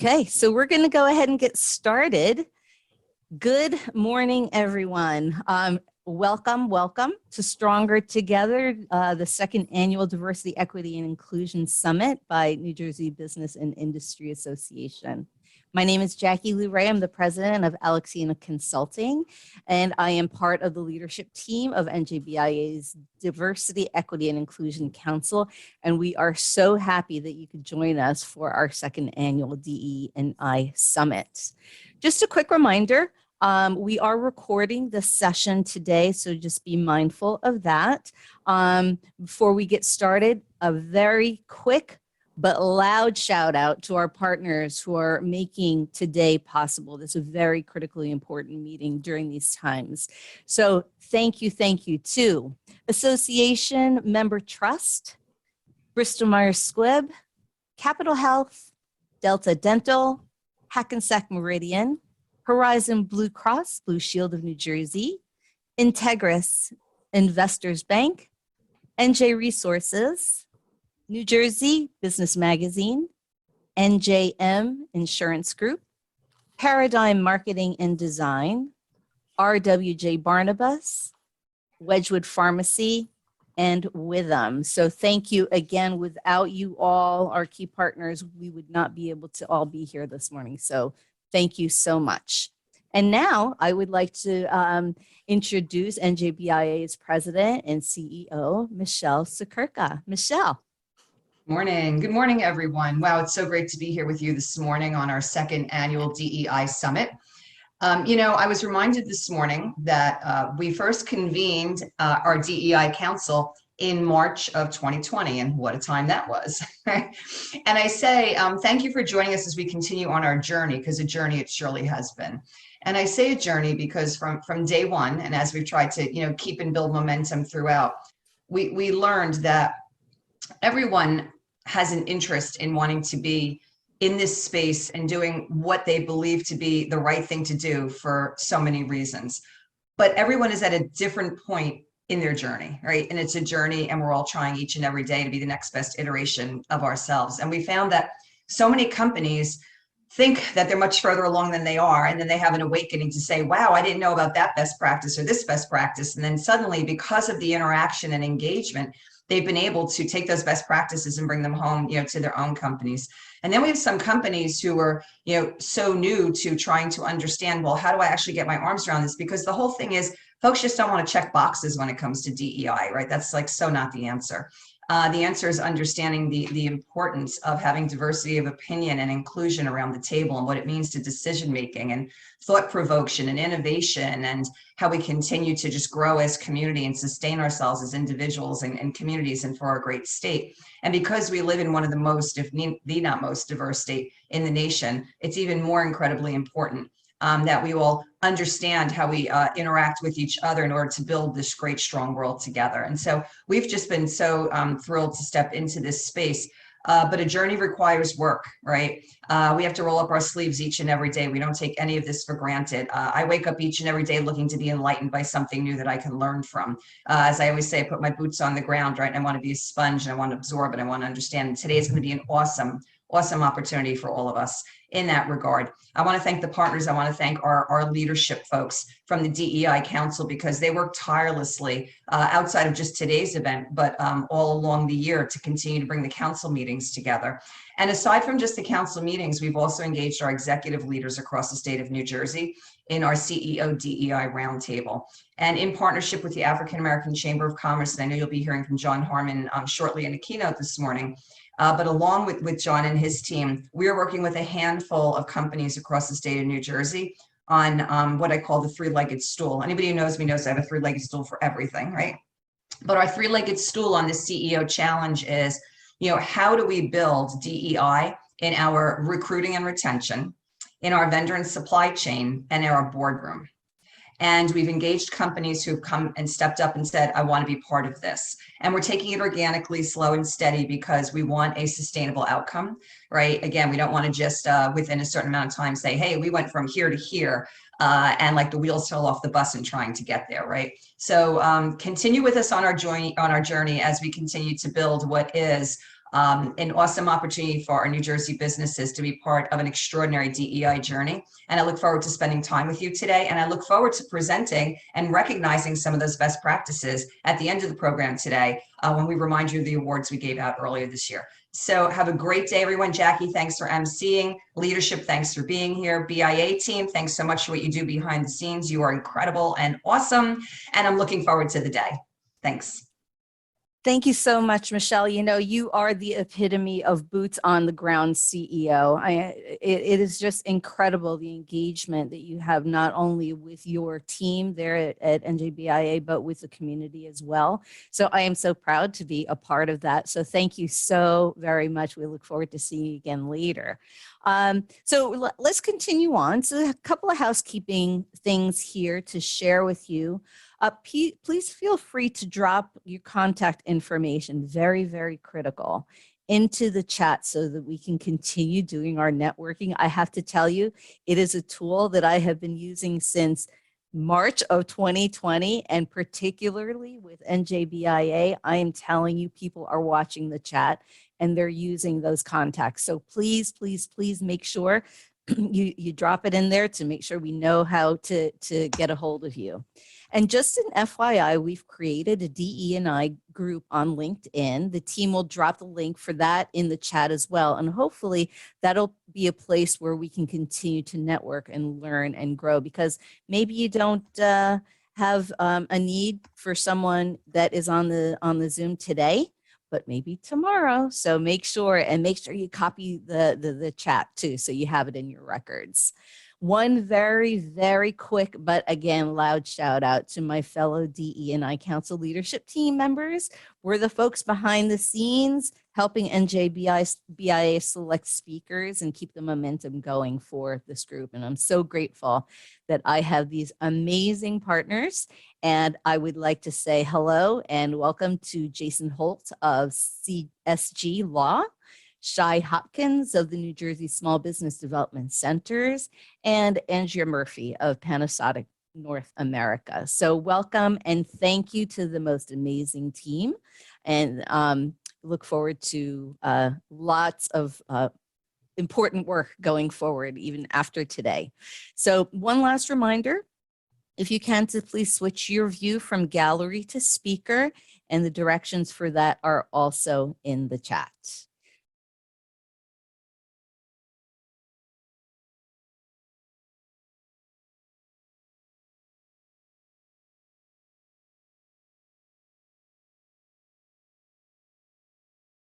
Okay, so we're going to go ahead and get started. Good morning, everyone. Welcome to Stronger Together, the second annual Diversity, Equity, and Inclusion Summit by New Jersey Business and Industry Association. My name is Jackie Lou Raia. I'm the president of Alexina Consulting, and I am part of the leadership team of NJBIA's Diversity, Equity, and Inclusion Council. And we are so happy that you could join us for our second annual DE&I Summit. Just a quick reminder, we are recording this session today, so just be mindful of that. Before we get started, a very quick but loud shout out to our partners who are making today possible. This is a very critically important meeting during these times. So thank you to Association Member Trust, Bristol Myers Squibb, Capital Health, Delta Dental, Hackensack Meridian, Horizon Blue Cross Blue Shield of New Jersey, Integris Investors Bank, NJ Resources, New Jersey Business Magazine, NJM Insurance Group, Paradigm Marketing and Design, RWJ Barnabas, Wedgwood Pharmacy, and Witham. So thank you again. Without you all, our key partners, we would not be able to all be here this morning. So thank you so much. And now I would like to introduce NJBIA's president and CEO, Michele Siekerka. Michele. Morning. Good morning, everyone. Wow, it's so great to be here with you this morning on our second annual DEI Summit. I was reminded this morning that we first convened our DEI Council in March of 2020, and what a time that was. And I say thank you for joining us as we continue on our journey, because a journey it surely has been. And I say a journey because from day one, and as we've tried to keep and build momentum throughout, we learned that everyone has an interest in wanting to be in this space and doing what they believe to be the right thing to do for so many reasons. But everyone is at a different point in their journey, right? And it's a journey, and we're all trying each and every day to be the next best iteration of ourselves. And we found that so many companies think that they're much further along than they are, and then they have an awakening to say, wow, I didn't know about that best practice or this best practice. And then suddenly, because of the interaction and engagement, they've been able to take those best practices and bring them home, to their own companies. And then we have some companies who are, so new to trying to understand, well, how do I actually get my arms around this? Because the whole thing is, folks just don't want to check boxes when it comes to DEI, right? That's like so not the answer. The answer is understanding the importance of having diversity of opinion and inclusion around the table, and what it means to decision making and thought provocation and innovation, and how we continue to just grow as community and sustain ourselves as individuals and communities, and for our great state. And because we live in one of the most, if the not most diverse state in the nation, it's even more incredibly important that we all understand how we interact with each other in order to build this great, strong world together. And so we've just been so thrilled to step into this space. But a journey requires work, right? We have to roll up our sleeves each and every day. We don't take any of this for granted. I wake up each and every day looking to be enlightened by something new that I can learn from. As I always say, I put my boots on the ground, right? And I want to be a sponge, and I want to absorb, and I want to understand. And today is going to be an awesome opportunity for all of us in that regard. I want to thank the partners. I want to thank our leadership folks from the DEI Council, because they work tirelessly outside of just today's event, but all along the year to continue to bring the council meetings together. And aside from just the council meetings, we've also engaged our executive leaders across the state of New Jersey in our CEO DEI roundtable. And in partnership with the African American Chamber of Commerce, and I know you'll be hearing from John Harmon shortly in a keynote this morning, but along with John and his team, we are working with a handful of companies across the state of New Jersey on what I call the three-legged stool. Anybody who knows me knows I have a three-legged stool for everything, right? But our three-legged stool on the CEO challenge is, how do we build DEI in our recruiting and retention, in our vendor and supply chain, and in our boardroom? And we've engaged companies who've come and stepped up and said, I want to be part of this. And we're taking it organically, slow and steady, because we want a sustainable outcome, right? Again, we don't want to just within a certain amount of time say, hey, we went from here to here, and like the wheels fell off the bus in trying to get there, right? So continue with us on our journey as we continue to build what is An awesome opportunity for our New Jersey businesses to be part of an extraordinary DEI journey. And I look forward to spending time with you today. And I look forward to presenting and recognizing some of those best practices at the end of the program today when we remind you of the awards we gave out earlier this year. So have a great day, everyone. Jackie, thanks for emceeing. Leadership, thanks for being here. BIA team, thanks so much for what you do behind the scenes. You are incredible and awesome. And I'm looking forward to the day. Thanks. Thank you so much, Michele. You know, you are the epitome of boots on the ground CEO. It is just incredible, the engagement that you have, not only with your team there at NJBIA, but with the community as well. So I am so proud to be a part of that. So thank you so very much. We look forward to seeing you again later. So let's continue on. So a couple of housekeeping things here to share with you. Please feel free to drop your contact information, very, very critical, into the chat so that we can continue doing our networking. I have to tell you, it is a tool that I have been using since March of 2020, and particularly with NJBIA, I am telling you, people are watching the chat and they're using those contacts. So please, please, please make sure you drop it in there to make sure we know how to get a hold of you. And just an FYI, we've created a DE&I group on LinkedIn. The team will drop the link for that in the chat as well. And hopefully that'll be a place where we can continue to network and learn and grow, because maybe you don't have a need for someone that is on the Zoom today, but maybe tomorrow. So make sure you copy the chat too, so you have it in your records. One very, very quick, but again, loud shout out to my fellow DE&I Council leadership team members. We're the folks behind the scenes helping NJBIA select speakers and keep the momentum going for this group. And I'm so grateful that I have these amazing partners. And I would like to say hello and welcome to Jason Holt of CSG Law, Shai Hopkins of the New Jersey Small Business Development Centers, and Andrea Murphy of Panasonic North America. So welcome and thank you to the most amazing team, and look forward to lots of important work going forward even after today. So one last reminder, if you can, to please switch your view from gallery to speaker, and the directions for that are also in the chat.